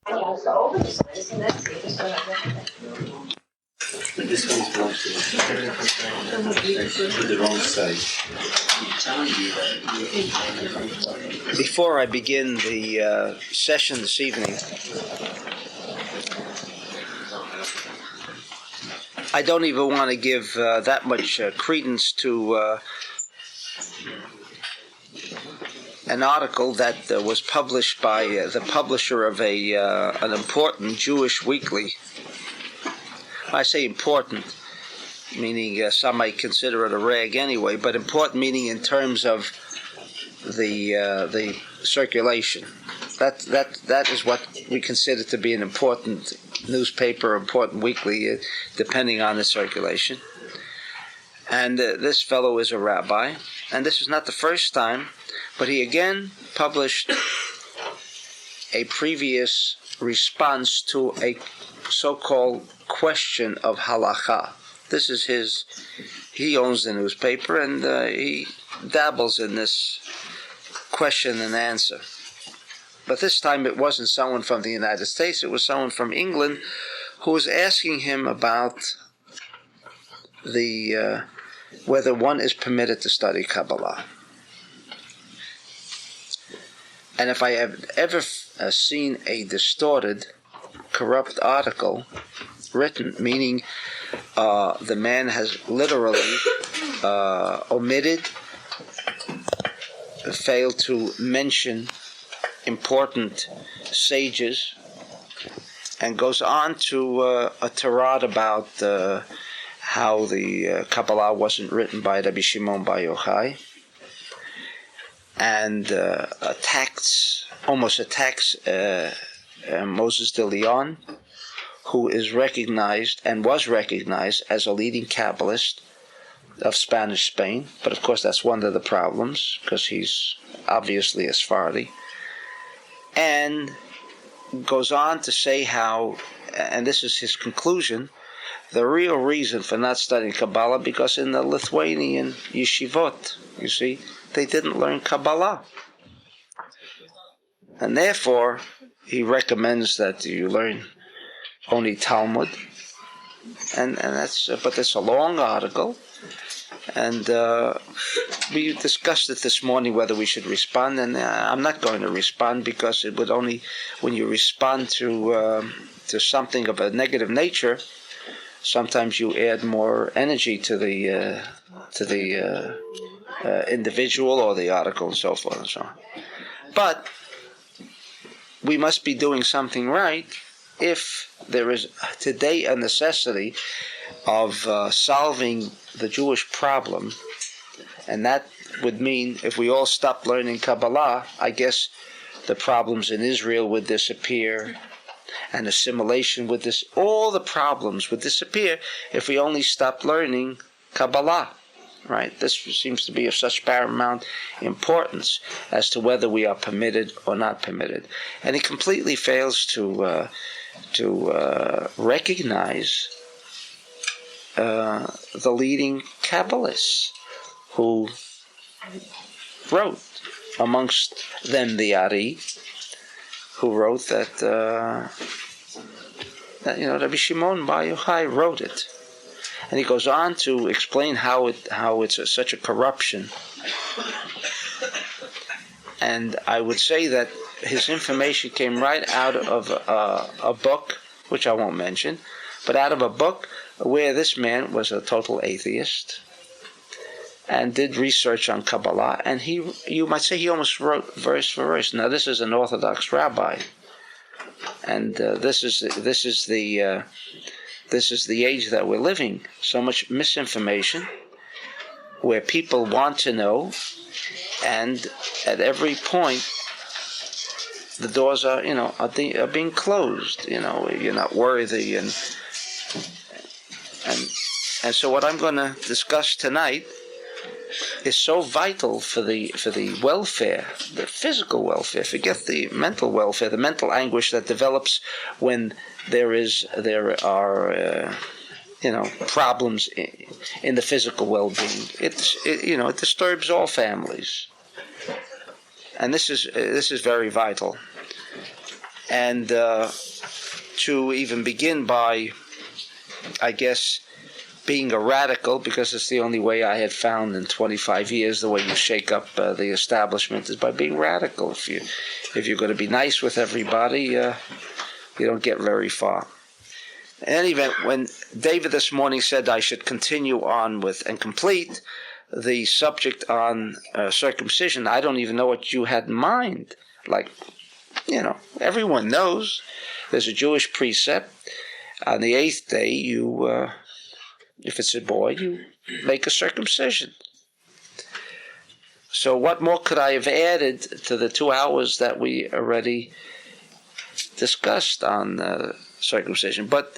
This one belongs to the wrong side. Before I begin the session this evening, I don't even want to give that much credence to an article that was published by the publisher of an important Jewish weekly. I say important, meaning some might consider it a rag anyway, but important meaning in terms of the circulation. That is what we consider to be an important newspaper, important weekly, depending on the circulation. And this fellow is a rabbi, and this is not the first time, but he again published a previous response to a so-called question of halakha. This is he owns the newspaper, and he dabbles in this question and answer. But this time it wasn't someone from the United States, it was someone from England who was asking him about the whether one is permitted to study Kabbalah. And if I have ever seen a distorted, corrupt article written, meaning the man has literally omitted, failed to mention important sages, and goes on to a tirade about how the Kabbalah wasn't written by Rabbi Shimon Bar Yochai, and almost attacks Moses de Leon, who is recognized and was recognized as a leading Kabbalist of Spanish Spain. But of course that's one of the problems, because he's obviously a Sephardi. And goes on to say how, and this is his conclusion, the real reason for not studying Kabbalah, because in the Lithuanian yeshivot, you see, they didn't learn Kabbalah. And therefore, he recommends that you learn only Talmud. And that's, but it's a long article. And we discussed it this morning whether we should respond, and I'm not going to respond, because it would only, when you respond to something of a negative nature, sometimes you add more energy to the individual or the article and so forth and so on. But we must be doing something right if there is today a necessity of solving the Jewish problem, and that would mean if we all stopped learning Kabbalah, I guess the problems in Israel would disappear, and assimilation would all the problems would disappear if we only stopped learning Kabbalah. Right? This seems to be of such paramount importance as to whether we are permitted or not permitted, and he completely fails to recognize the leading Kabbalists who wrote, amongst them the Ari, who wrote that Rabbi Shimon Bar Yochai wrote it. And he goes on to explain how it's such a corruption. And I would say that his information came right out of a book, which I won't mention, but out of a book where this man was a total atheist and did research on Kabbalah, and you might say he almost wrote verse for verse. Now this is an Orthodox rabbi, and this is the age that we're living. So much misinformation, where people want to know, and at every point the doors are being closed. You're not worthy, and so what I'm going to discuss tonight is so vital for the welfare, the physical welfare. Forget the mental welfare, the mental anguish that develops when there are problems in the physical well-being. It disturbs all families, and this is very vital. And to even begin by, I guess, being a radical, because it's the only way I had found in 25 years, the way you shake up the establishment is by being radical. If you're going to be nice with everybody, you don't get very far. In any event, when David this morning said I should continue on with and complete the subject on circumcision, I don't even know what you had in mind. Like, everyone knows there's a Jewish precept. On the 8th day, you, if it's a boy, you make a circumcision. So what more could I have added to the 2 hours that we already discussed on circumcision? But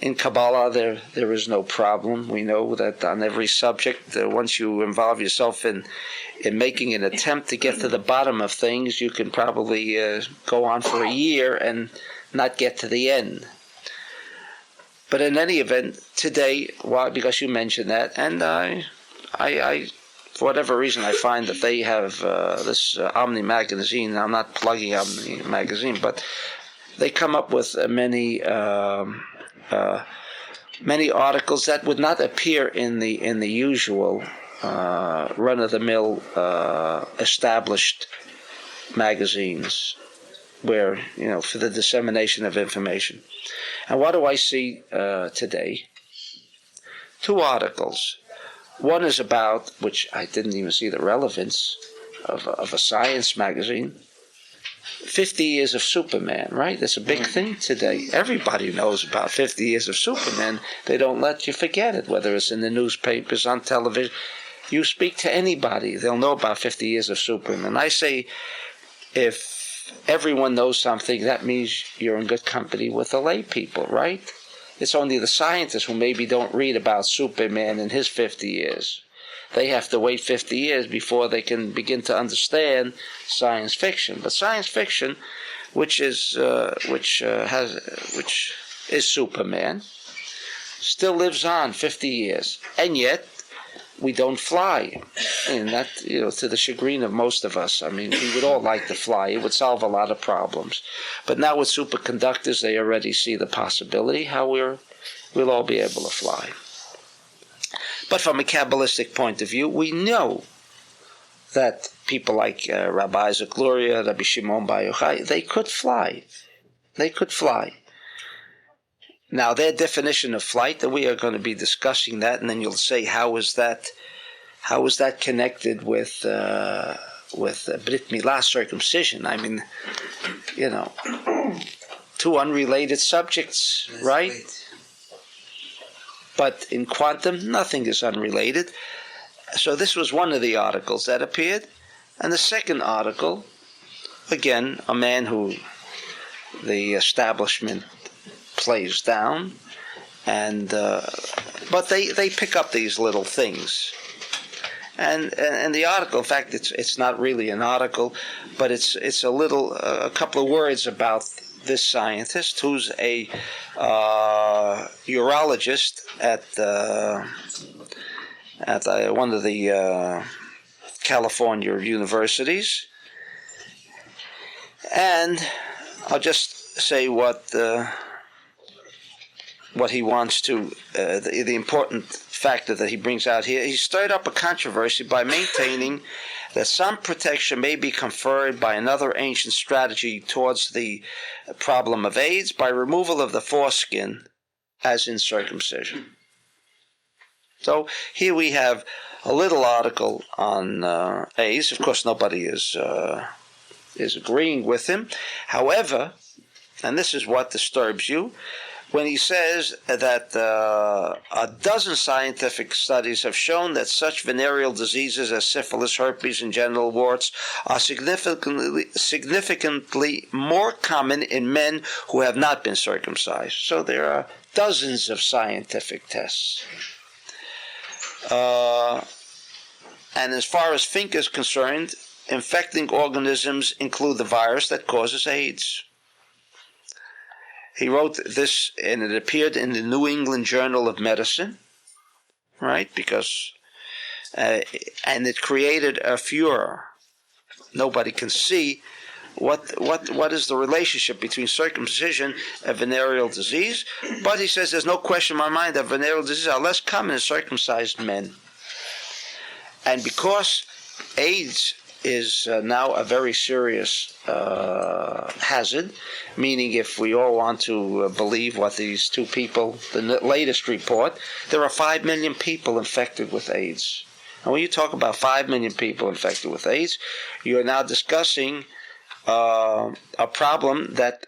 in Kabbalah, there is no problem. We know that on every subject, once you involve yourself in making an attempt to get to the bottom of things, you can probably go on for a year and not get to the end. But in any event, today, why? Because you mentioned that, and I for whatever reason, I find that they have this Omni magazine. I'm not plugging Omni magazine, but they come up with many articles that would not appear in the usual run-of-the-mill established magazines, where for the dissemination of information. And what do I see today? 2 articles. One is about, which I didn't even see the relevance of a science magazine, 50 years of Superman, right? That's a big thing today. Everybody knows about 50 years of Superman. They don't let you forget it, whether it's in the newspapers, on television. You speak to anybody, they'll know about 50 years of Superman. And I say, if everyone knows something, that means you're in good company with the lay people, right? It's only the scientists who maybe don't read about Superman in his 50 years. They have to wait 50 years before they can begin to understand science fiction. But science fiction, which is Superman, still lives on 50 years, and yet we don't fly. And that, to the chagrin of most of us. I mean, we would all like to fly. It would solve a lot of problems. But now with superconductors, they already see the possibility how we'll all be able to fly. But from a Kabbalistic point of view, we know that people like Rabbi Isaac Luria, Rabbi Shimon Bar Yochai, they could fly. They could fly. Now, their definition of flight, and we are going to be discussing that, and then you'll say, how is that connected with Brit Milah, circumcision? I mean, 2 unrelated subjects, right? But in quantum, nothing is unrelated. So this was one of the articles that appeared. And the second article, again, a man who the establishment plays down, and but they pick up these little things. And the article, in fact, it's not really an article, but it's a couple of words about this scientist who's a urologist at one of the California universities, and I'll just say what he wants to, the important factor that he brings out here. He stirred up a controversy by maintaining that some protection may be conferred by another ancient strategy towards the problem of AIDS by removal of the foreskin, as in circumcision. So here we have a little article on AIDS. Of course, nobody is agreeing with him. However, and this is what disturbs you, when he says that a dozen scientific studies have shown that such venereal diseases as syphilis, herpes, and genital warts are significantly more common in men who have not been circumcised. So there are dozens of scientific tests. And as far as Fink is concerned, infecting organisms include the virus that causes AIDS. He wrote this, and it appeared in the New England Journal of Medicine, right? Because, and it created a furor. Nobody can see what is the relationship between circumcision and venereal disease. But he says there's no question in my mind that venereal diseases are less common in circumcised men. And because AIDS is now a very serious hazard, meaning if we all want to believe what these two people, the latest report, there are 5 million people infected with AIDS. And when you talk about 5 million people infected with AIDS, you are now discussing a problem that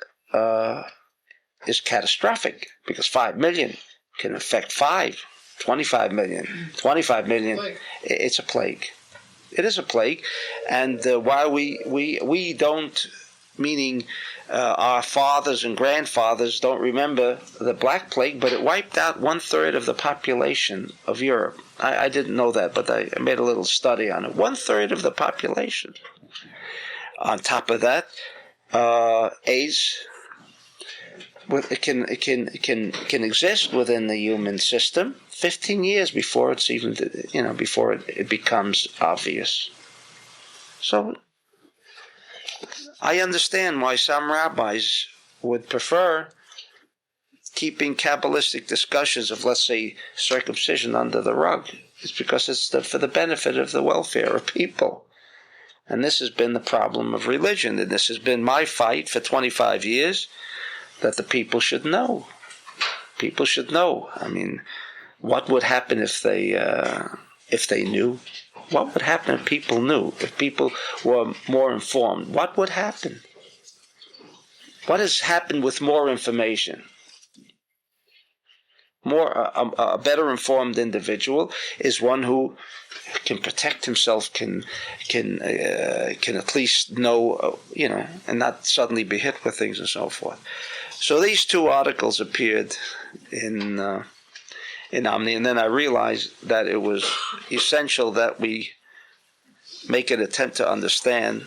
is catastrophic, because 5 million can affect 25 million. 25 million, it's a plague. It is a plague. And while we don't, meaning our fathers and grandfathers don't remember the Black Plague, but it wiped out 1/3 of the population of Europe. I didn't know that, but I made a little study on it. 1/3 of the population. On top of that, AIDS, it can exist within the human system 15 years before it's even, before it becomes obvious. So I understand why some rabbis would prefer keeping Kabbalistic discussions of, let's say, circumcision under the rug. It's because it's for the benefit of the welfare of people. And this has been the problem of religion, and this has been my fight for 25 years, that the people should know. People should know. I mean, what would happen if they knew? What would happen if people knew? If people were more informed? What would happen? What has happened with more information? A better informed individual is one who can protect himself, can at least know, and not suddenly be hit with things and so forth. So these two articles appeared in Omni, and then I realized that it was essential that we make an attempt to understand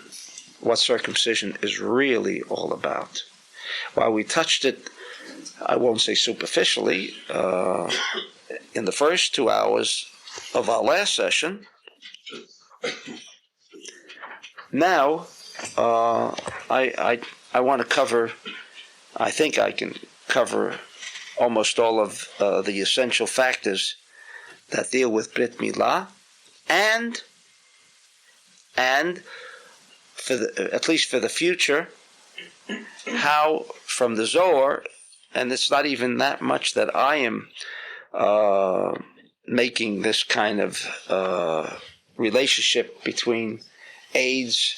what circumcision is really all about. While we touched it, I won't say superficially, in the first 2 hours of our last session, now I want to cover, I think I can cover almost all of the essential factors that deal with Brit Milah, and at least for the future, how from the Zohar, and it's not even that much that I am making this kind of relationship between AIDS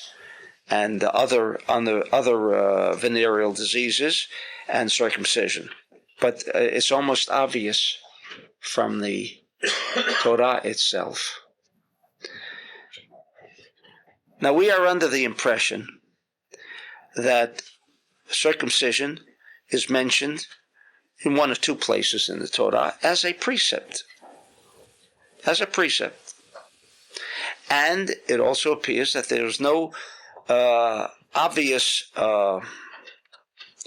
and other venereal diseases and circumcision. But it's almost obvious from the Torah itself. Now, we are under the impression that circumcision is mentioned in one or two places in the Torah as a precept. As a precept. And it also appears that there is no obvious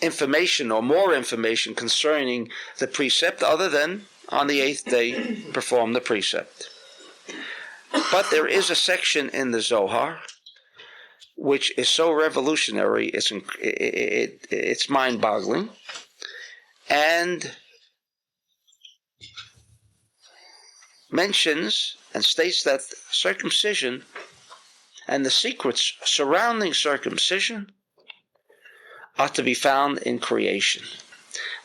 information or more information concerning the precept other than on the 8th day perform the precept. But there is a section in the Zohar which is so revolutionary, it's mind-boggling, and mentions and states that circumcision and the secrets surrounding circumcision are to be found in creation.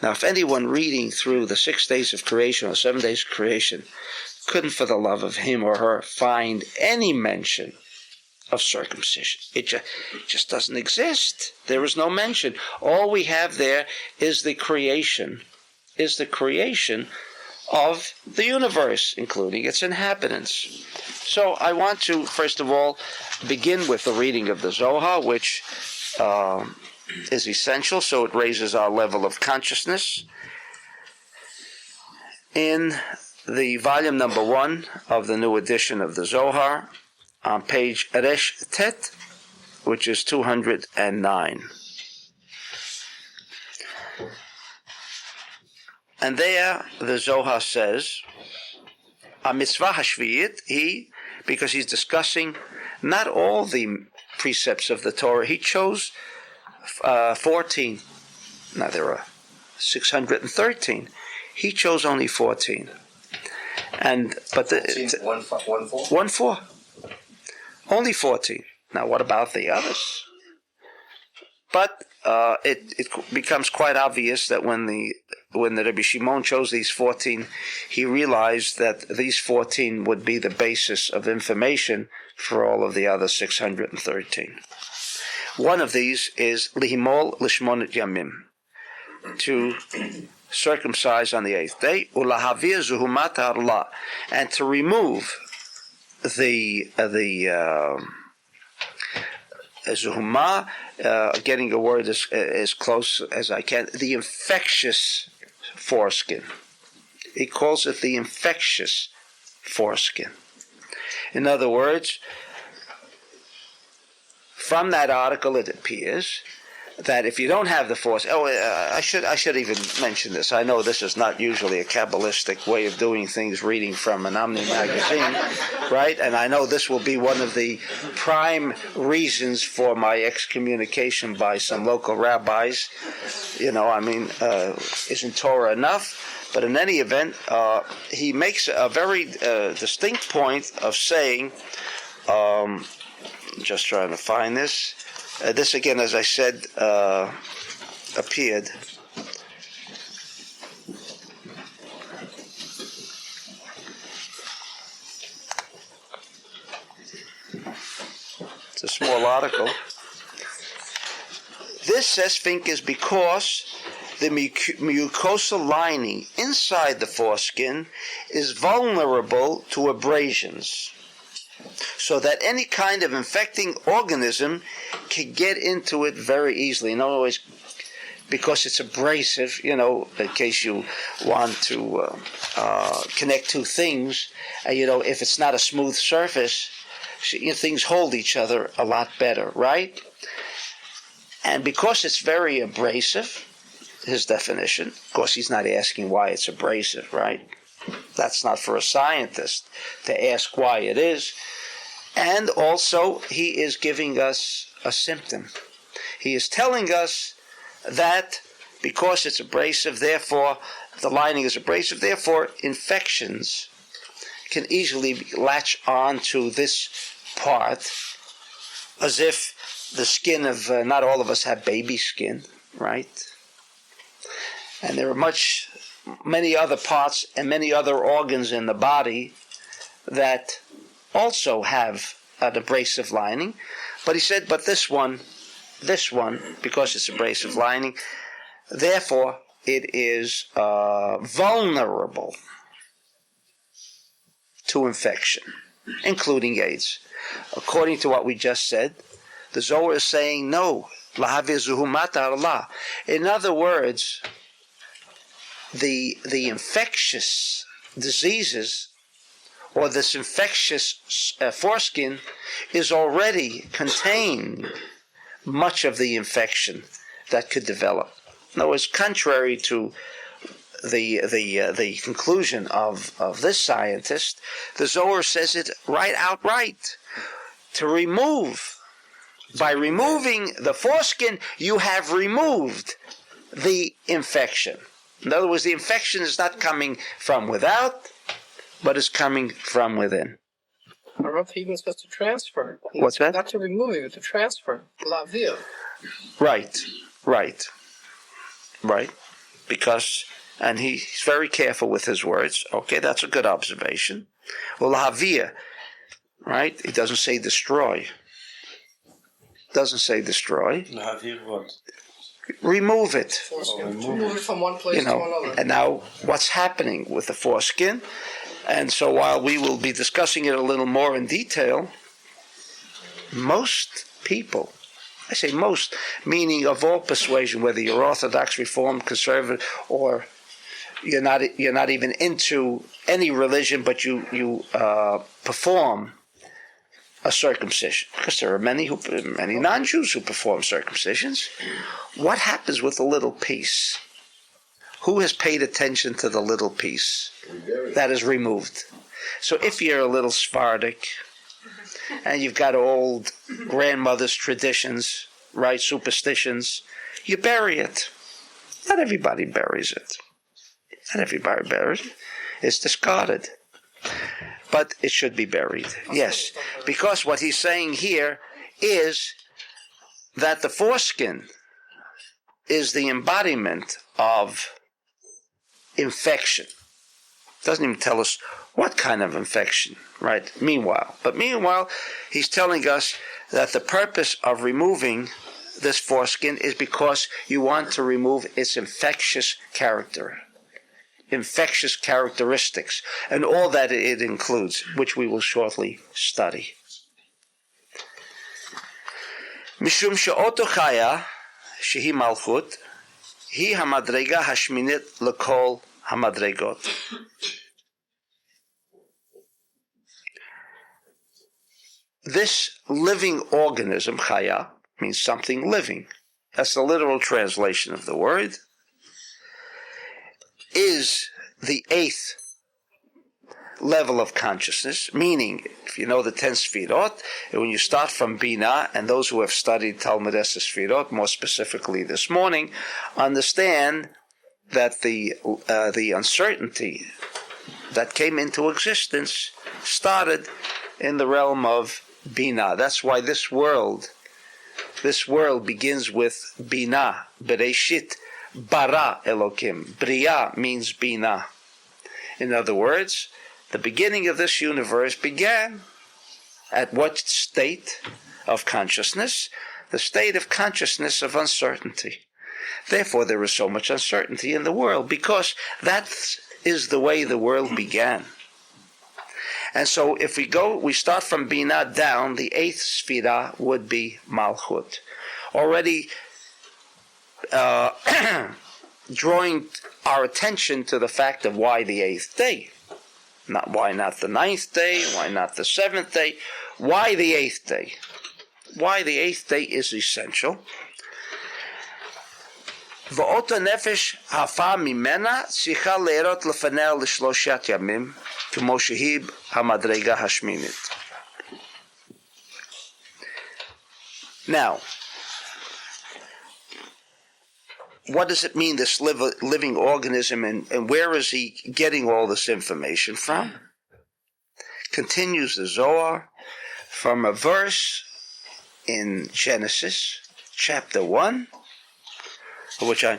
Now, if anyone reading through the 6 days of creation or 7 days of creation couldn't, for the love of him or her, find any mention of circumcision, it just doesn't exist. There is no mention. All we have there is the creation of the universe, including its inhabitants. So I want to, first of all, begin with the reading of the Zohar, which is essential, so it raises our level of consciousness. In the volume number 1 of the new edition of the Zohar, on page Resh Tet, which is 209. And there the Zohar says, a mitzvah hashviyit, because he's discussing not all the precepts of the Torah. He chose 14. Now there are 613. He chose only 14. But 1 4. Only 14. Now what about the others? But it becomes quite obvious that when the Rabbi Shimon chose these 14, he realized that these 14 would be the basis of information for all of the other 613. One of these is lihimol lishmonet yamim, to circumcise on the 8th day, ulahavir zuhumat harla, and to remove the zuhuma, getting a word as close as I can, the infectious foreskin. He calls it the infectious foreskin. In other words, from that article it appears that if you don't have the foreskin, I should even mention this. I know this is not usually a Kabbalistic way of doing things, reading from an Omni magazine, right? And I know this will be one of the prime reasons for my excommunication by some local rabbis. Isn't Torah enough? But in any event, he makes a very distinct point of saying, just trying to find this. This again, as I said, appeared. It's a small article. This, says Fink, is because the mucosal lining inside the foreskin is vulnerable to abrasions, so that any kind of infecting organism can get into it very easily. In other words, because it's abrasive, in case you want to connect two things, if it's not a smooth surface, things hold each other a lot better, right? And because it's very abrasive, his definition, of course he's not asking why it's abrasive, right? That's not for a scientist to ask why it is. And also, he is giving us a symptom. He is telling us that because it's abrasive, therefore, the lining is abrasive, therefore, infections can easily latch on to this part, as if the skin of, not all of us have baby skin, right? And there are many other parts and many other organs in the body that also have an abrasive lining. But he said, but this one, because it's abrasive lining, therefore it is vulnerable to infection, including AIDS. According to what we just said, the Zohar is saying no. In other words, the infectious diseases, or this infectious foreskin, is already containing much of the infection that could develop. In other words, contrary to the conclusion of this scientist, the Zohar says it outright. By removing the foreskin, you have removed the infection. In other words, the infection is not coming from without, but is coming from within. Rav, he even says to transfer. What's that? Not to remove it, but to transfer. Lavir. Right. Because, and he's very careful with his words. Okay, that's a good observation. Well, lavir, right? He doesn't say destroy. Lavir what? Remove it. Foreskin. Remove it from one place to another. And now, what's happening with the foreskin? And so while we will be discussing it a little more in detail, most people, I say most, meaning of all persuasion, whether you're Orthodox, Reformed, Conservative, or you're not even into any religion, but you perform a circumcision, because there are many non-Jews who perform circumcisions. What happens with the little piece? Who has paid attention to the little piece that is removed? So if you're a little Sephardic, and you've got old grandmother's traditions, right, superstitions, you bury it. Not everybody buries it. Not everybody buries it. It's discarded. But it should be buried. Yes. Because what he's saying here is that the foreskin is the embodiment of infection. Doesn't even tell us what kind of infection, right? Meanwhile, he's telling us that the purpose of removing this foreskin is because you want to remove its infectious characteristics, and all that it includes, which we will shortly study. Mishum she'oto chaya, shehi malchut, hi hamadrega hashminit lekol hamadregot. This living organism, chaya, means something living. That's the literal translation of the word. Is the 8th level of consciousness, meaning, if you know the 10 Sfirot, when you start from Bina, and those who have studied Talmud Esser Sfirot, more specifically this morning, understand that the uncertainty that came into existence started in the realm of Bina. That's why this world begins with Bina, Bereshit, Bara Elokim. Bria means Bina. In other words, the beginning of this universe began at what state of consciousness? The state of consciousness of uncertainty. Therefore, there is so much uncertainty in the world, because that is the way the world began. And so if we start from Bina down, the 8th Sfira would be Malchut. Already drawing our attention to the fact of why the 8th day. Why not the 9th day? Why not the 7th day? Why the 8th day? Why the 8th day is essential. V'ota nefesh hafa mimena tzricha le'erot lefanea l'shloshat yamim k'mo shehi hamadrega hashminit. Now, what does it mean, this living organism, and where is he getting all this information from? Continues the Zohar from a verse in Genesis chapter 1, which I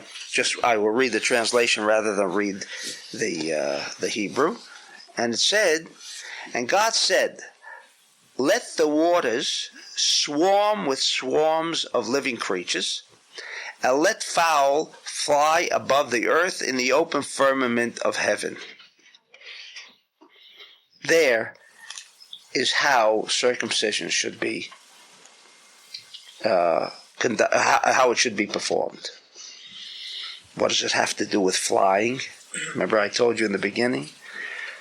will read the translation rather than read the Hebrew. And it said, and God said, let the waters swarm with swarms of living creatures, and let fowl fly above the earth in the open firmament of heaven. There is how circumcision should be, how it should be performed. What does it have to do with flying? Remember I told you in the beginning?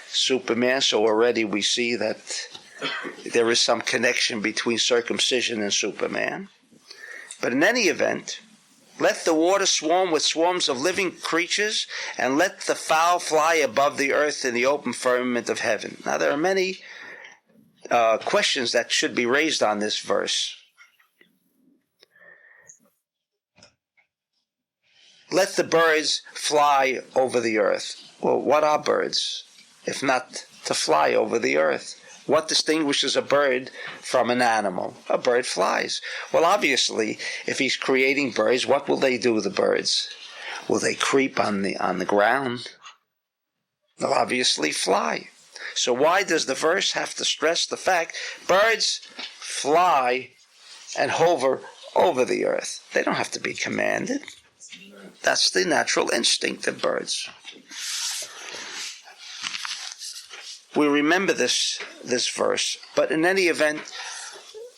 Superman, so already we see that there is some connection between circumcision and Superman. But in any event, let the water swarm with swarms of living creatures, and let the fowl fly above the earth in the open firmament of heaven. Now there are many questions that should be raised on this verse. Let the birds fly over the earth. Well, what are birds, if not to fly over the earth? What distinguishes a bird from an animal? A bird flies. Well, obviously, if he's creating birds, what will they do, the birds? Will they creep on the ground? They'll obviously fly. So why does the verse have to stress the fact birds fly and hover over the earth? They don't have to be commanded. That's the natural instinct of birds. We remember this verse, but in any event,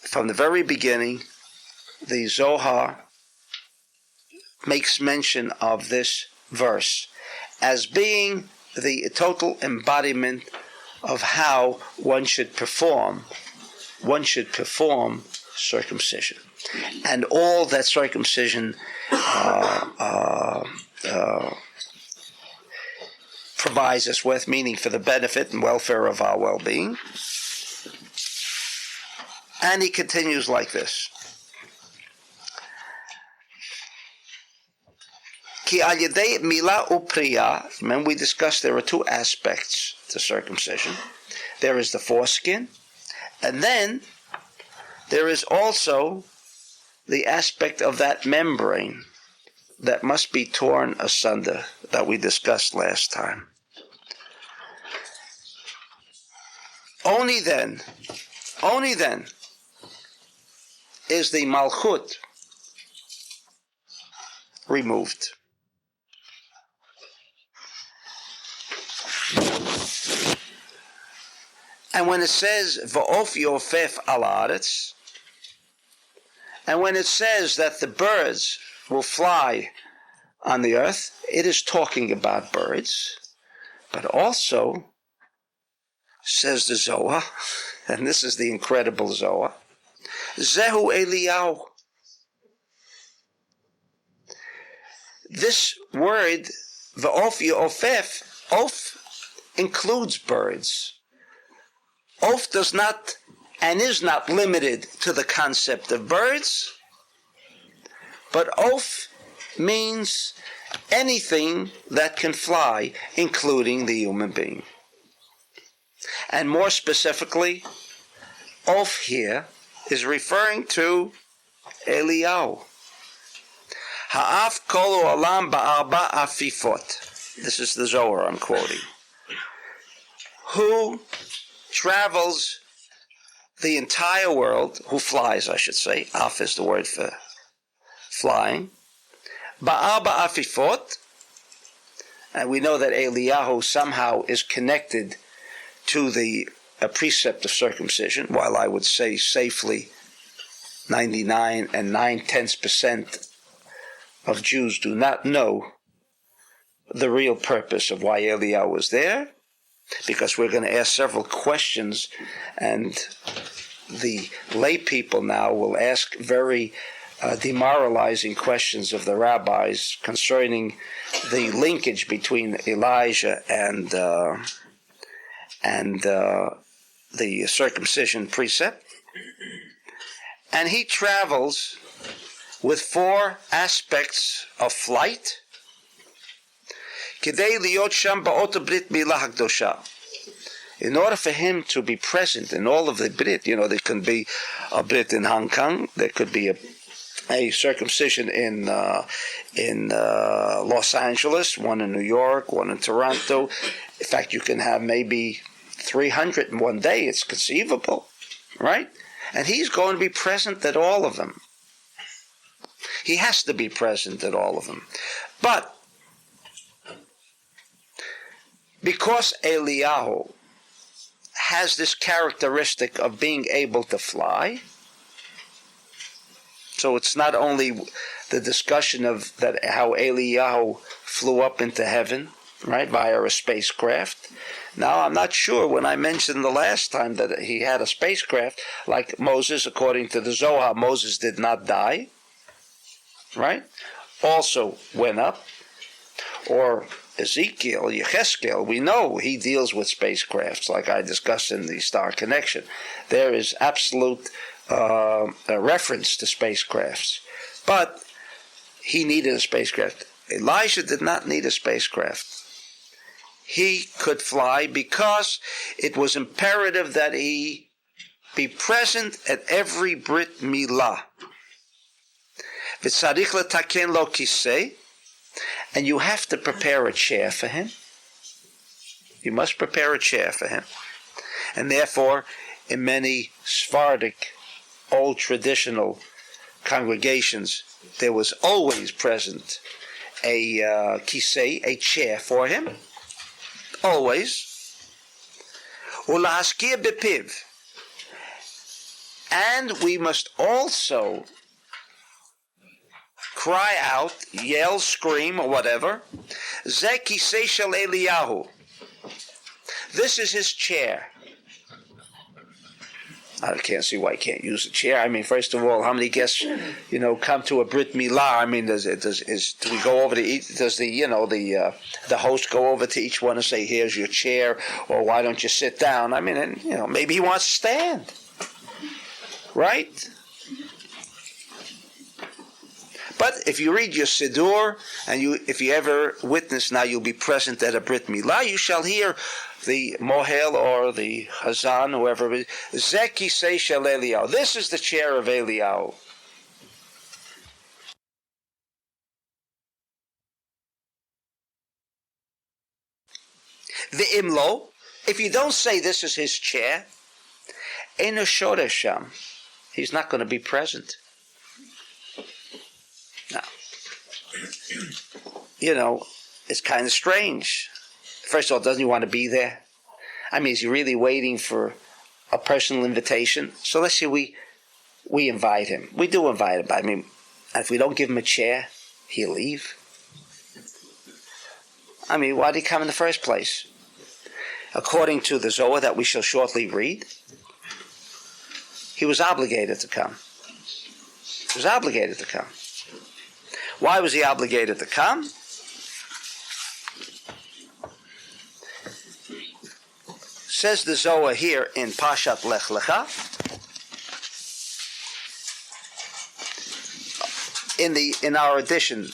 from the very beginning, the Zohar makes mention of this verse as being the total embodiment of how one should perform circumcision, and all that circumcision provides us with, meaning for the benefit and welfare of our well-being. And he continues like this. Ki al yedei mila upriya. Remember we discussed there are two aspects to circumcision. There is the foreskin, and then there is also the aspect of that membrane that must be torn asunder that we discussed last time. Only then is the malchut removed. And when it says va'of yofef al haaretz, and when it says that the birds will fly on the earth, it is talking about birds, but also, says the Zohar, and this is the incredible Zohar, Zehu Eliyahu. This word, va'of yofef, of includes birds. Of does not and is not limited to the concept of birds, but of means anything that can fly, including the human being. And more specifically, of here is referring to Eliyahu. Ha'af kolu olam ba'arba afifot. This is the Zohar I'm quoting. Who travels the entire world, who flies, I should say. Af is the word for flying. Ba'arba afifot. And we know that Eliyahu somehow is connected to the precept of circumcision, while I would say safely 99 and 9/10% of Jews do not know the real purpose of why Eliyahu was there, because we're going to ask several questions, and the lay people now will ask very demoralizing questions of the rabbis concerning the linkage between Elijah and the circumcision precept. And he travels with 4 aspects of flight. Kidei liot sham ba'ot brit milah hakdosha. In order for him to be present in all of the Brit, there can be a Brit in Hong Kong, there could be a circumcision in Los Angeles, one in New York, one in Toronto. In fact, you can have maybe 300 in one day. It's conceivable, right? And he's going to be present at all of them. He has to be present at all of them. But because Eliyahu has this characteristic of being able to fly, so it's not only the discussion of that how Eliyahu flew up into heaven, right, via a spacecraft. Now, I'm not sure when I mentioned the last time that he had a spacecraft, like Moses, according to the Zohar, Moses did not die, right? Also went up. Or Ezekiel, Yecheskel, we know he deals with spacecrafts, like I discussed in the Star Connection. There is absolute reference to spacecrafts. But he needed a spacecraft. Elijah did not need a spacecraft. He could fly because it was imperative that he be present at every Brit Milah. V'tzarich letaken lo kisei. And you have to prepare a chair for him. You must prepare a chair for him. And therefore, in many Sephardic, old traditional congregations, there was always present a kisei, a chair for him. Always. Ulahaskia bepiv. And we must also cry out, yell, scream, or whatever. Ze kisei shel Eliyahu. This is his chair. I can't see why I can't use a chair. I mean, first of all, how many guests, come to a Brit Milah? I mean, do we go over to each? Does the host go over to each one and say, "Here's your chair," or "Why don't you sit down?" I mean, maybe he wants to stand. Right? But if you read your Siddur, and if you ever witness, now you'll be present at a Brit Milah, you shall hear the Mohel or the Hazan, whoever it is, Zeki Sei Shel Eliyahu. This is the chair of Eliyahu. The Imlo, if you don't say this is his chair, Eino Shoresham, he's not going to be present. Now, it's kind of strange. First of all, doesn't he want to be there? I mean, is he really waiting for a personal invitation? So let's say we invite him. We do invite him, but I mean, if we don't give him a chair, he'll leave. I mean, why did he come in the first place? According to the Zohar that we shall shortly read, he was obligated to come. He was obligated to come. Why was he obligated to come? Says the Zohar here in Pashat Lech Lecha, in our edition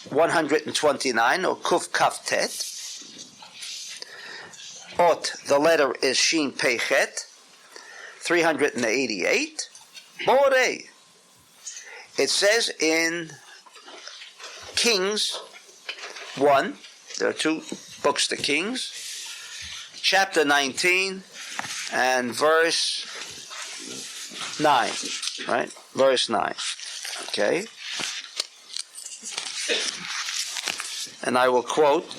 129 or Kuf Kaf Tet, Ot, the letter is Shin Pei Chet, 388. More. It says in Kings 1, there are two books to Kings, chapter 19 and verse 9, right? Verse 9, okay? And I will quote,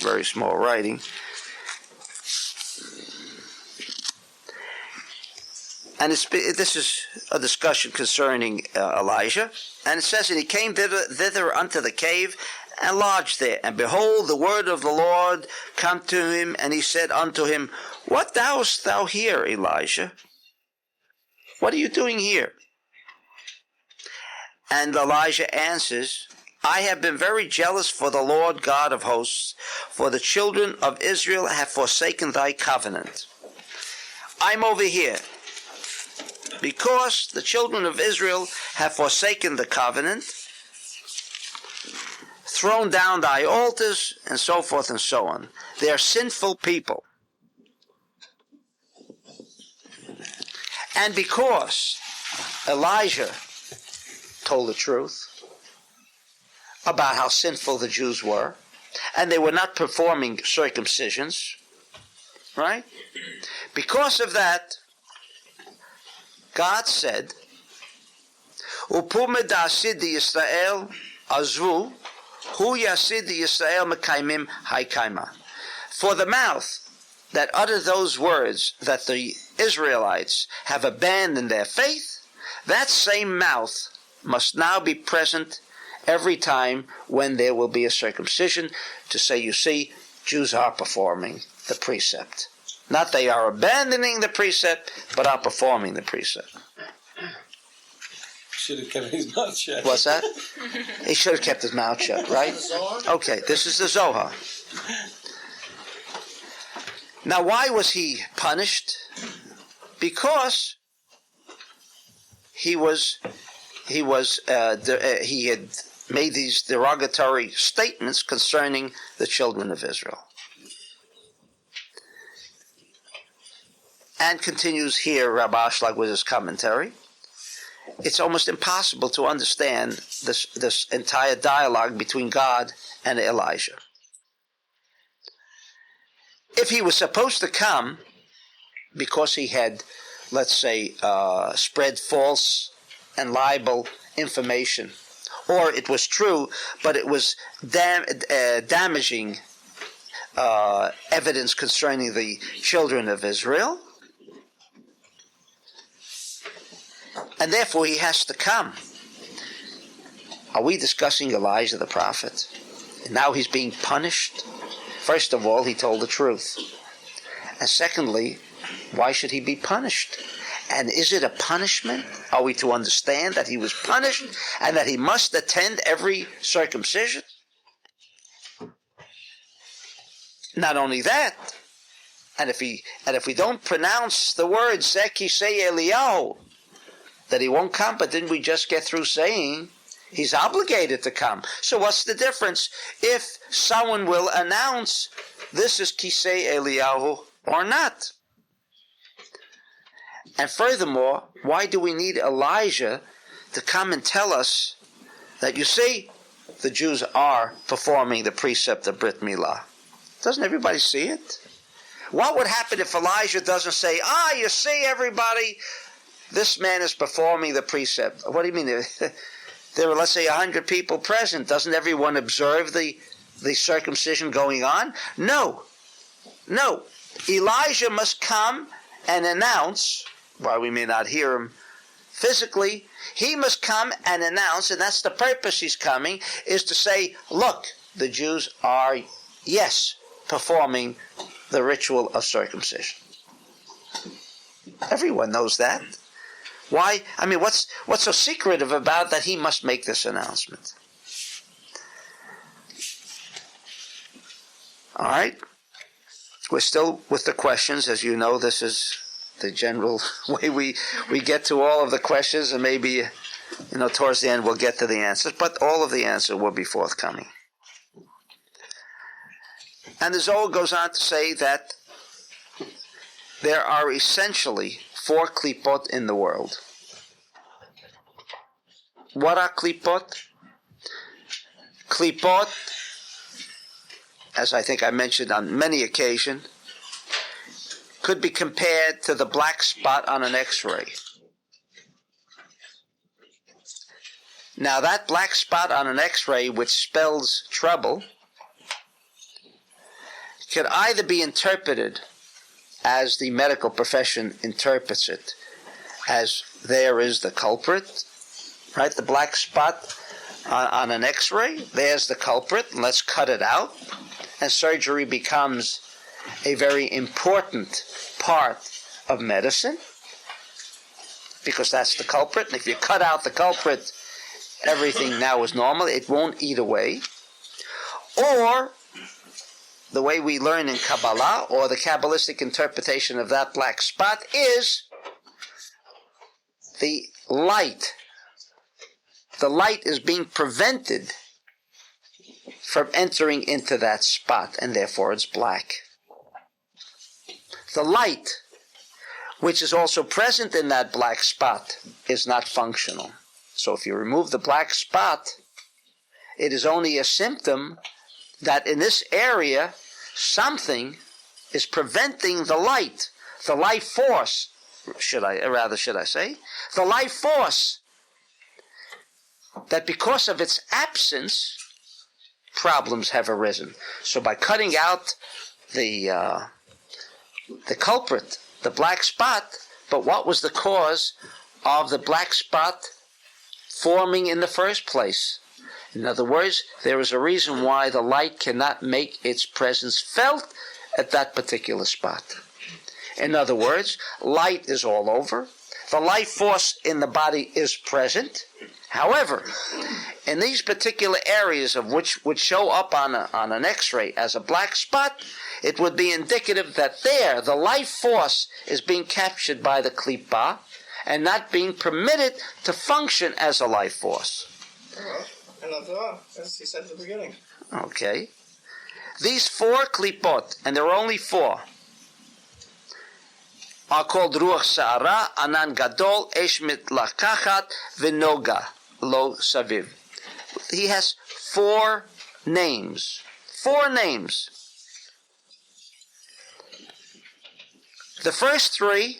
very small writing, and this is a discussion concerning Elijah, and it says, and he came thither unto the cave, and lodged there. And behold, the word of the Lord come to him, and he said unto him, what doest thou here, Elijah? What are you doing here? And Elijah answers, I have been very jealous for the Lord God of hosts, for the children of Israel have forsaken thy covenant. I'm over here because the children of Israel have forsaken the covenant, thrown down thy altars, and so forth and so on. They are sinful people. And because Elijah told the truth about how sinful the Jews were, and they were not performing circumcisions, right? Because of that, God said, Upume da'asid Yisrael azvu, hu yasid Yisrael mekaimim haikaima. For the mouth that uttered those words that the Israelites have abandoned their faith, that same mouth must now be present every time when there will be a circumcision to say, you see, Jews are performing the precept. Not they are abandoning the precept, but are performing the precept. Should have kept his mouth shut. What's that? He should have kept his mouth shut, right? Okay, this is the Zohar. Now, why was he punished? Because he had made these derogatory statements concerning the children of Israel. And continues here, Rabbi Ashlag with his commentary. It's almost impossible to understand this entire dialogue between God and Elijah. If he was supposed to come because he had, let's say, spread false and libel information, or it was true, but it was damaging evidence concerning the children of Israel, and therefore he has to come. Are we discussing Elijah the prophet? And now he's being punished? First of all, he told the truth. And secondly, why should he be punished? And is it a punishment? Are we to understand that he was punished and that he must attend every circumcision? Not only that, and if we don't pronounce the word Zeki Sei Eliyahu, that he won't come, but didn't we just get through saying he's obligated to come? So what's the difference if someone will announce this is Kisei Eliyahu or not? And furthermore, why do we need Elijah to come and tell us that, you see, the Jews are performing the precept of Brit Milah? Doesn't everybody see it? What would happen if Elijah doesn't say, you see, everybody, this man is performing the precept? What do you mean? There were, let's say, 100 people present. Doesn't everyone observe the circumcision going on? No. Elijah must come and announce, while we may not hear him physically, he must come and announce, and that's the purpose he's coming, is to say, look, the Jews are, yes, performing the ritual of circumcision. Everyone knows that. Why? I mean, what's so secretive about that he must make this announcement? All right. We're still with the questions. As you know, this is the general way we get to all of the questions, and maybe, towards the end we'll get to the answers, but all of the answers will be forthcoming. And the Zohar goes on to say that there are essentially 4 klipot in the world. What are klipot? Klipot, as I think I mentioned on many occasions, could be compared to the black spot on an X-ray. Now that black spot on an X-ray, which spells trouble, could either be interpreted as the medical profession interprets it, as there is the culprit, right? The black spot on an X-ray, there's the culprit, and let's cut it out. And surgery becomes a very important part of medicine, because that's the culprit. And if you cut out the culprit, everything now is normal. It won't eat away. Or the way we learn in Kabbalah, or the Kabbalistic interpretation of that black spot, is the light. The light is being prevented from entering into that spot, and therefore it's black. The light, which is also present in that black spot, is not functional. So if you remove the black spot, it is only a symptom that in this area something is preventing the light force, should I say, the life force, that because of its absence, problems have arisen. So by cutting out the culprit, the black spot, but what was the cause of the black spot forming in the first place? In other words, there is a reason why the light cannot make its presence felt at that particular spot. In other words, light is all over. The life force in the body is present. However, in these particular areas of which would show up on an X-ray as a black spot, it would be indicative that there the life force is being captured by the klipa and not being permitted to function as a life force. As he said at the beginning. Okay. These 4 klipot, and there are only 4, are called Ruach Sa'ara, Anan Gadol, Esh Mitlakachat, V'Noga, Lo Saviv. He has 4 names. 4 names. The first 3,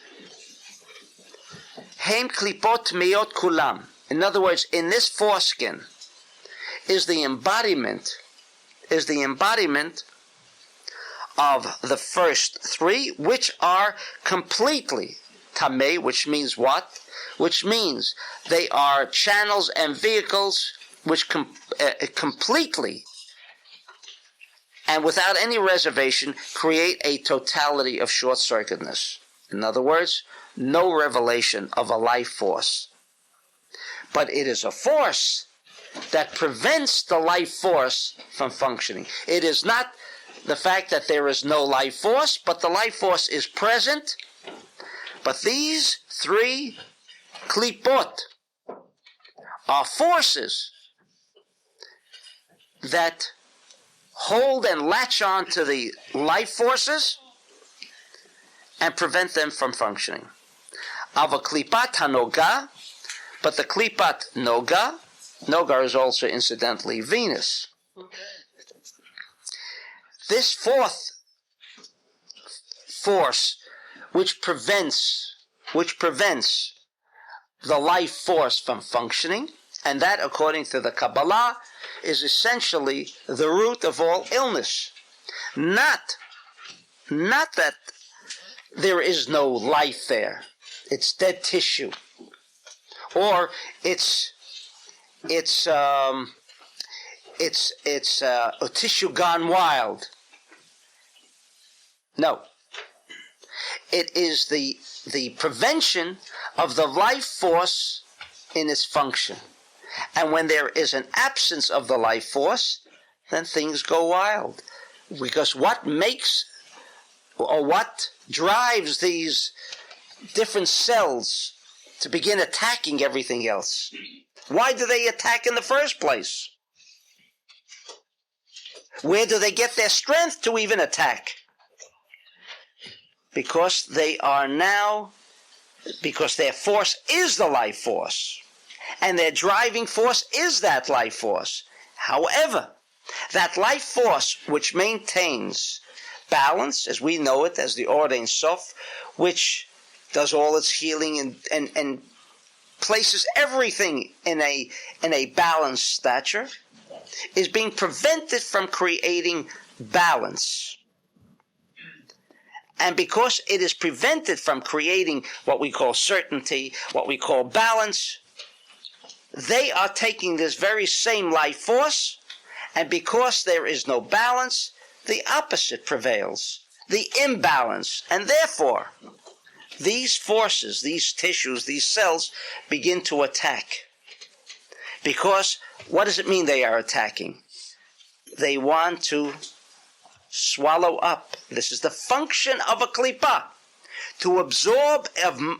Heim Klipot Meot Kulam. In other words, in this foreskin is the embodiment of the first 3, which are completely tamei, which means what? Which means they are channels and vehicles which completely and without any reservation create a totality of short-circuitedness. In other words, no revelation of a life force. But it is a force that prevents the life force from functioning. It is not the fact that there is no life force, but the life force is present. But these 3 klipot are forces that hold and latch on to the life forces and prevent them from functioning. Ava klipat hanoga, but the klipat noga is also incidentally Venus. This fourth force which prevents the life force from functioning, and that, according to the Kabbalah, is essentially the root of all illness. Not that there is no life there. It's dead tissue. Or it's a tissue gone wild. No. It is the prevention of the life force in its function. And when there is an absence of the life force, then things go wild. Because what drives these different cells to begin attacking everything else? Why do they attack in the first place? Where do they get their strength to even attack? Because their force is the life force. And their driving force is that life force. However, that life force which maintains balance, as we know it, as the Order Ein Sof, which does all its healing and places everything in a balanced stature, is being prevented from creating balance. And because it is prevented from creating what we call certainty, what we call balance, they are taking this very same life force, and because there is no balance, the opposite prevails, the imbalance. And therefore, these forces, these tissues, these cells begin to attack. Because what does it mean they are attacking? They want to swallow up. This is the function of a klipa, to absorb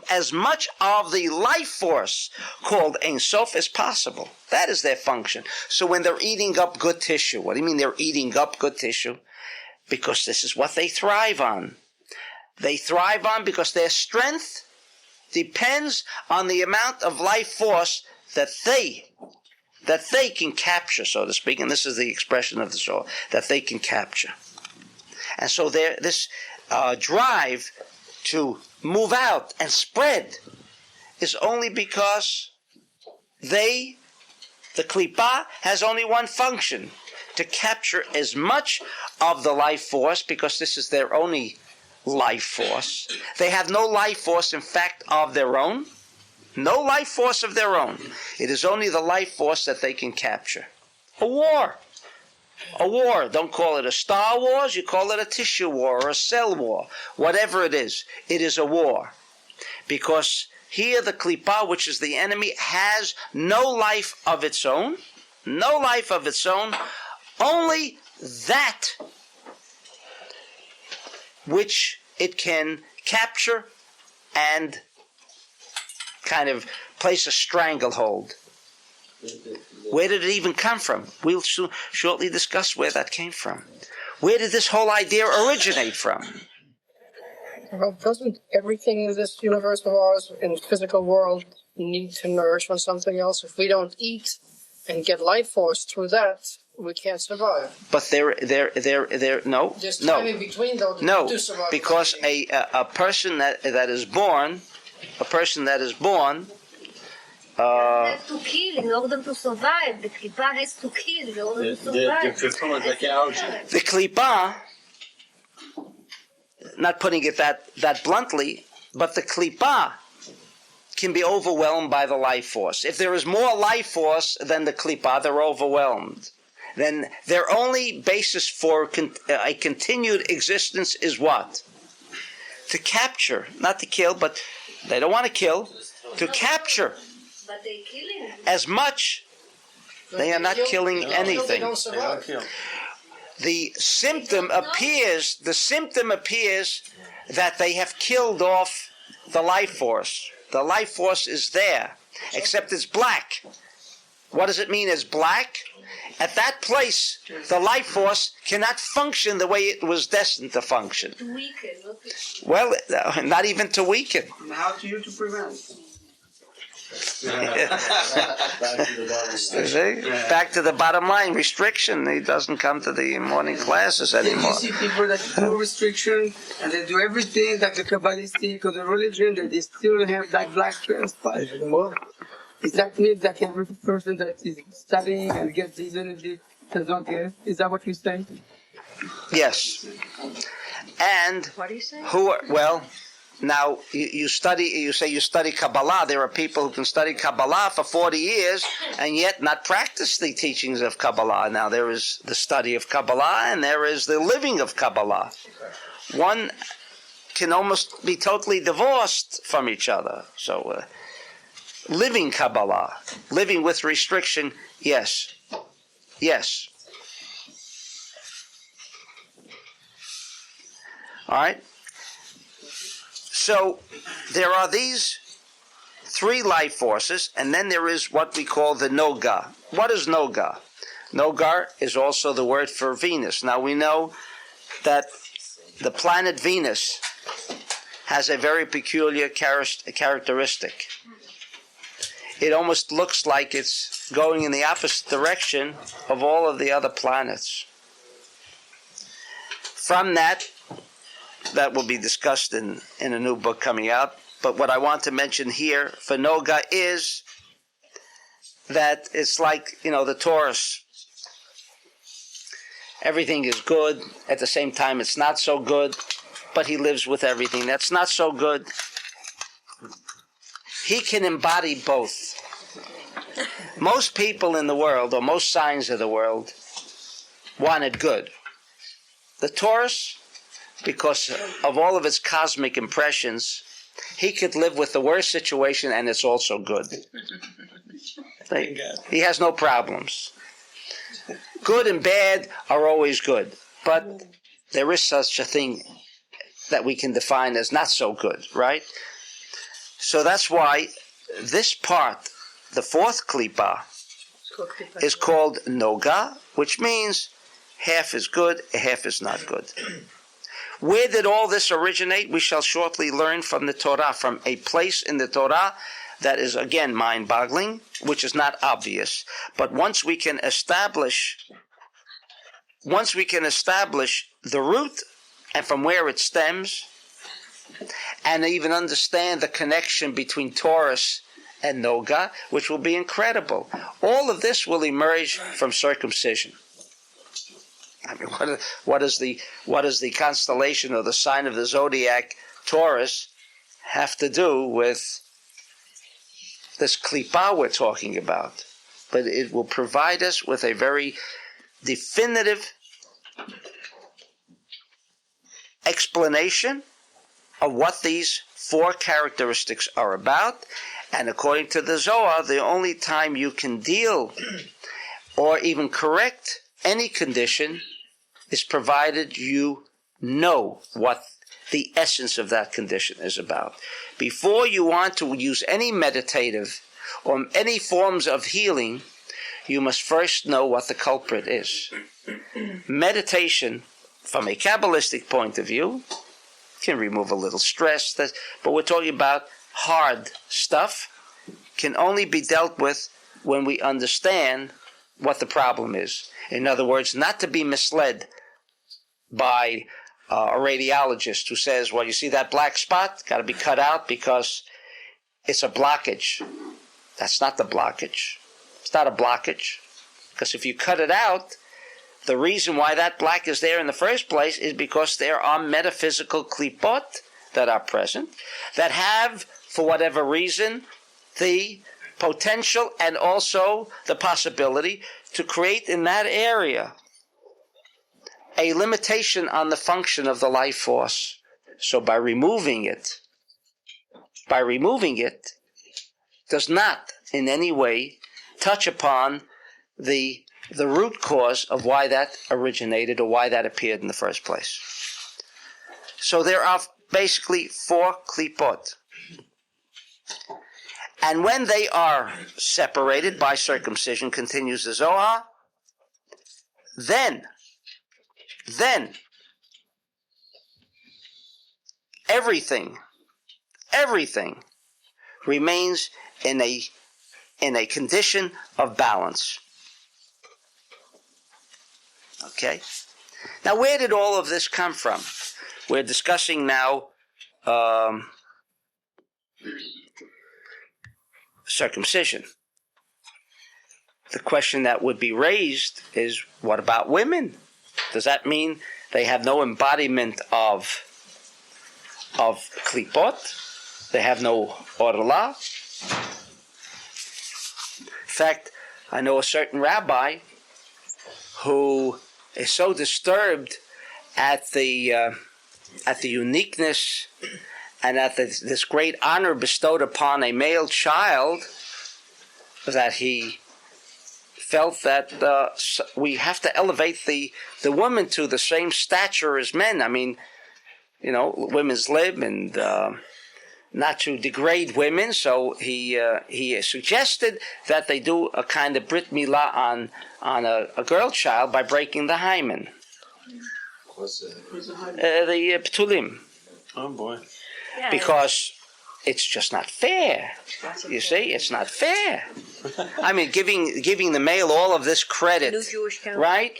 as much of the life force called Ein Sof as possible. That is their function. So when they're eating up good tissue, what do you mean they're eating up good tissue? Because this is what they thrive on. They thrive on because their strength depends on the amount of life force that they can capture, so to speak, and this is the expression of the soul, that they can capture. And so this drive to move out and spread is only because the klipa has only one function, to capture as much of the life force, because this is their only life force. They have no life force, in fact, of their own. No life force of their own. It is only the life force that they can capture. A war. Don't call it a Star Wars, you call it a tissue war or a cell war. Whatever it is a war. Because here the klipa, which is the enemy, has no life of its own. No life of its own. Only that which it can capture and kind of place a stranglehold. Where did it even come from? We'll shortly discuss where that came from. Where did this whole idea originate from? Well, doesn't everything in this universe of ours, in the physical world, need to nourish on something else? If we don't eat and get life force through that, we can't survive. But no. There's time in between, though, to survive. Because a person that is born, have to kill in order to survive. The klipa has to kill in order to survive. The klipa, not putting it that bluntly, but the klipa can be overwhelmed by the life force. If there is more life force than the klipa, they're overwhelmed. Then their only basis for a continued existence is what? To capture, not to kill, but they don't want to kill, to capture. But they're killing. As much. They are not killing anything. The symptom appears that they have killed off the life force. The life force is there, except it's black. What does it mean it's black? At that place, the life force cannot function the way it was destined to function. To weaken, not to... Well, not even to weaken. And how to you to prevent? Back to the bottom line, restriction. He doesn't come to the morning classes anymore. You see people that do restriction and they do everything that the Kabbalistic or the religion, that they still have that black spot. Is that mean that every person that is studying and gets these energy does not get? Is that what you're saying? Yes. And What do you say? Now, you say you study Kabbalah. There are people who can study Kabbalah for 40 years and yet not practice the teachings of Kabbalah. Now, there is the study of Kabbalah and there is the living of Kabbalah. One can almost be totally divorced from each other. So, living Kabbalah, living with restriction, yes. Yes. All right? So there are these three life forces, and then there is what we call the Noga. What is Noga? Nogar is also the word for Venus. Now we know that the planet Venus has a very peculiar characteristic. It almost looks like it's going in the opposite direction of all of the other planets. From that will be discussed in a new book coming out. But what I want to mention here for Noga is that it's like, the Taurus. Everything is good. At the same time, it's not so good. But he lives with everything that's not so good. He can embody both. Most people in the world, or most signs of the world, wanted good. The Taurus, because of all of its cosmic impressions, he could live with the worst situation and it's also good. He has no problems. Good and bad are always good, but there is such a thing that we can define as not so good, right? So that's why this part, the fourth klipa, is called Noga, which means half is good, half is not good. Where did all this originate? We shall shortly learn from the Torah, from a place in the Torah that is, again, mind-boggling, which is not obvious. But once we can establish the root and from where it stems, and even understand the connection between Taurus and Noga, which will be incredible. All of this will emerge from circumcision. I mean, what does the constellation or the sign of the zodiac Taurus have to do with this klipa we're talking about? But it will provide us with a very definitive explanation of what these four characteristics are about. And according to the Zohar, the only time you can deal or even correct any condition is provided you know what the essence of that condition is about. Before you want to use any meditative or any forms of healing, you must first know what the culprit is. Meditation, from a Kabbalistic point of view, can remove a little stress, but we're talking about hard stuff, can only be dealt with when we understand what the problem is. In other words, not to be misled by a radiologist who says, well, you see that black spot? Got to be cut out because it's a blockage. That's not the blockage. It's not a blockage. Because if you cut it out, the reason why that black is there in the first place is because there are metaphysical klipot that are present that have, for whatever reason, the potential and also the possibility to create in that area a limitation on the function of the life force. So by removing it does not in any way touch upon the root cause of why that originated or why that appeared in the first place. So there are basically four klipot. And when they are separated by circumcision, continues the Zohar, then everything remains in a condition of balance. Okay? Now, where did all of this come from? We're discussing now circumcision. The question that would be raised is, what about women? Does that mean they have no embodiment of klipot? They have no orla? In fact, I know a certain rabbi who is so disturbed at the uniqueness and at this great honor bestowed upon a male child that he felt that we have to elevate the women to the same stature as men. I mean, you know, women's lib, and not to degrade women. So he suggested that they do a kind of brit milah on a girl child by breaking the hymen. What's that? The ptulim. Oh boy. Yeah, Because it's just not fair. You see, it's not fair. I mean, giving the male all of this credit, New Jewish council. right?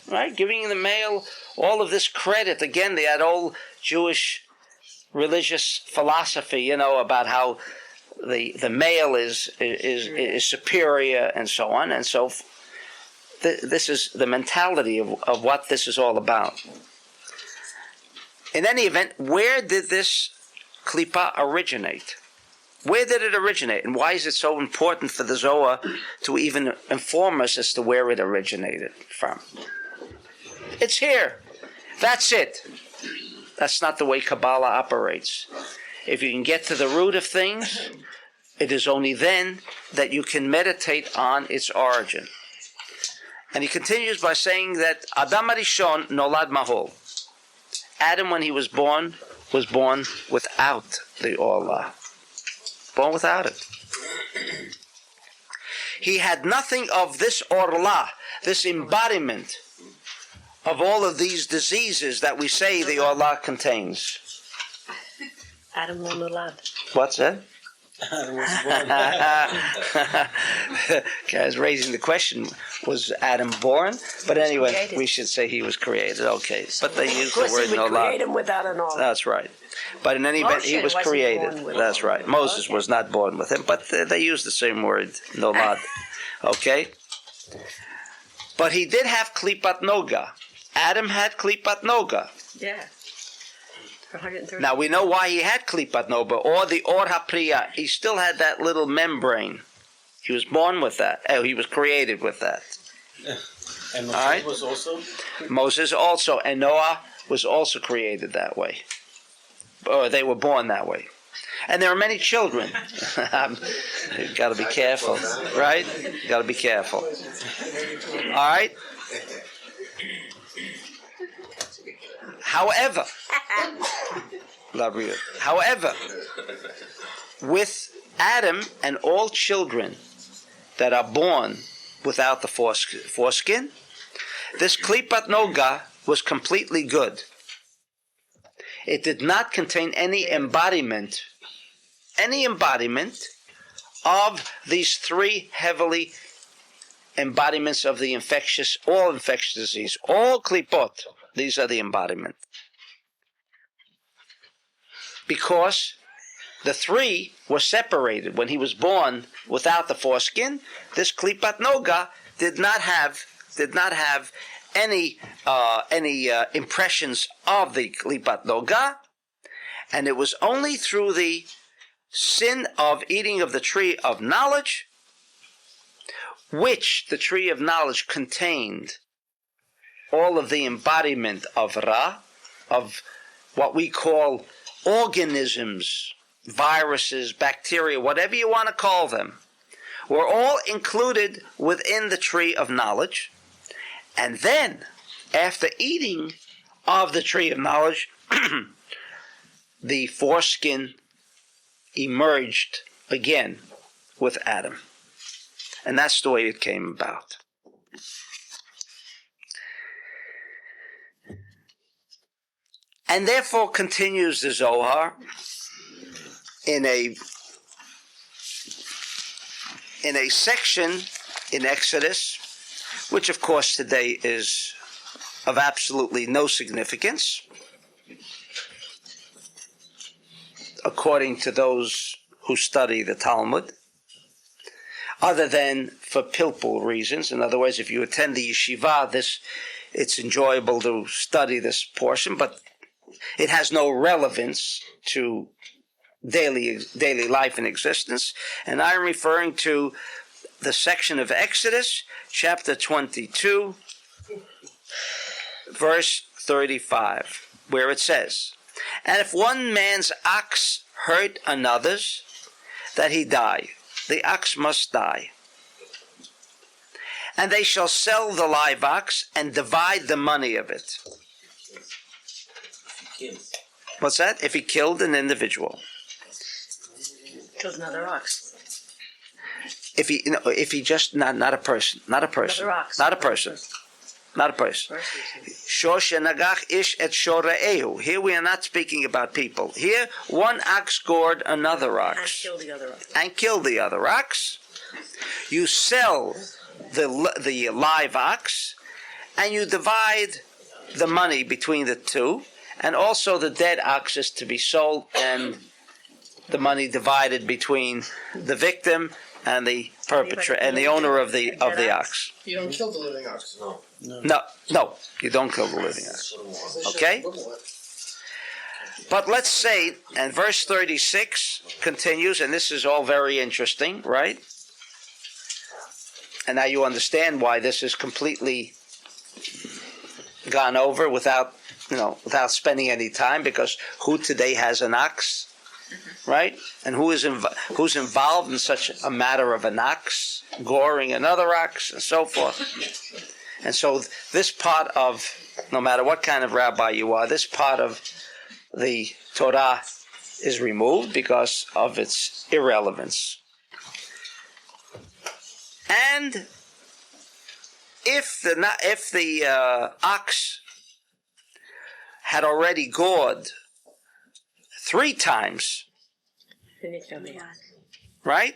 Right, giving the male all of this credit. Again, that old Jewish religious philosophy, you know, about how the male is superior and so on, and so this is the mentality of what this is all about. In any event, where did this klipa originate? Where did it originate? And why is it so important for the Zohar to even inform us as to where it originated from? It's here. That's it. That's not the way Kabbalah operates. If you can get to the root of things, it is only then that you can meditate on its origin. And he continues by saying that Adam Arishon nolad mahol. Adam, when he was born without the Orlah. Born without it. He had nothing of this Orlah, this embodiment of all of these diseases that we say the Orlah contains. Adam Nolad. What's that? Guys raising the question, was Adam born? But anyway, created. we should say he was created. Okay, but they use the Of course, word he would nolad. create him without an order. That's right. But in any event, he Moshe was wasn't created. born with That's him. right. Moses was not born with him, but they use the same word, nolad. Okay? But he did have klipat noga. Adam had klipat noga. Yeah. For 130. Now we know why he had klipat noga, or the or hapriya. He still had that little membrane. He was born with that. Oh, he was created with that. And All right. was also. Moses also, and Noah was also created that way. Or they were born that way. And there are many children. You've got to be careful, right? You've got to be careful. All right? However, with Adam and all children that are born without the foreskin, this klipat noga was completely good. It did not contain any embodiment of these three heavily embodiments of the all infectious disease, all klipot. These are the embodiment. Because the three were separated when he was born without the foreskin. This klipat noga did not have any impressions of the klipat noga, and it was only through the sin of eating of the tree of knowledge, which the tree of knowledge contained all of the embodiment of Ra, of what we call organisms, viruses, bacteria, whatever you want to call them, were all included within the tree of knowledge. And then, after eating of the tree of knowledge, the foreskin emerged again with Adam. And that's the way it came about. And therefore continues the Zohar in a section in Exodus, which of course today is of absolutely no significance, according to those who study the Talmud, other than for pilpul reasons. In other words, if you attend the yeshiva, it's enjoyable to study this portion, but it has no relevance to daily life and existence. And I'm referring to the section of Exodus, chapter 22, verse 35, where it says, "And if one man's ox hurt another's, that he die, the ox must die. And they shall sell the live ox and divide the money of it." What's that? If he killed an individual. Killed another ox. If he just not a person. Another ox. Not a person. Shosh nagach ish et shore'ehu. Here we are not speaking about people. Here, one ox gored another ox. And killed the other ox. You sell the live ox, and you divide the money between the two, and also the dead ox is to be sold, and the money divided between the victim and the perpetrator and the owner of the ox. You don't kill the living ox. No, you don't kill the living ox. Okay? But let's say, and verse 36 continues, and this is all very interesting, right? And now you understand why this is completely gone over without spending any time, because who today has an ox? Right? And who's involved in such a matter of an ox, goring another ox, and so forth. And so this part of, no matter what kind of rabbi you are, this part of the Torah is removed because of its irrelevance. And if the ox had already gored 3 times, right?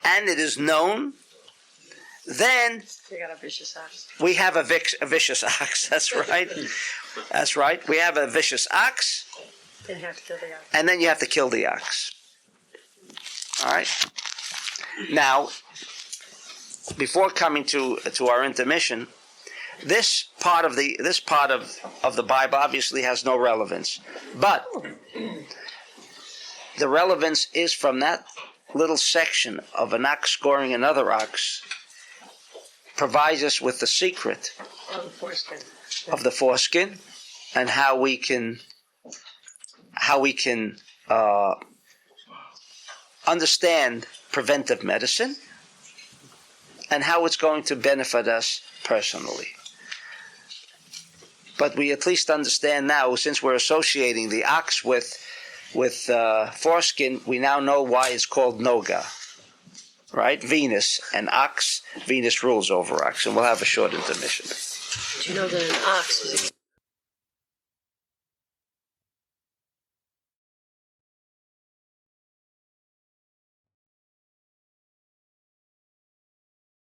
And it is known, then we have a vicious ox. That's right. That's right. We have a vicious ox, and then you have to kill the ox. All right. Now, before coming to our intermission, this part of the Bible obviously has no relevance, but the relevance is from that little section of an ox goring another ox, provides us with the secret of the foreskin and how we can understand preventive medicine and how it's going to benefit us personally. But we at least understand now, since we're associating the ox with foreskin, we now know why it's called Noga. Right? Venus and ox. Venus rules over ox. And we'll have a short intermission. Do you know that an ox is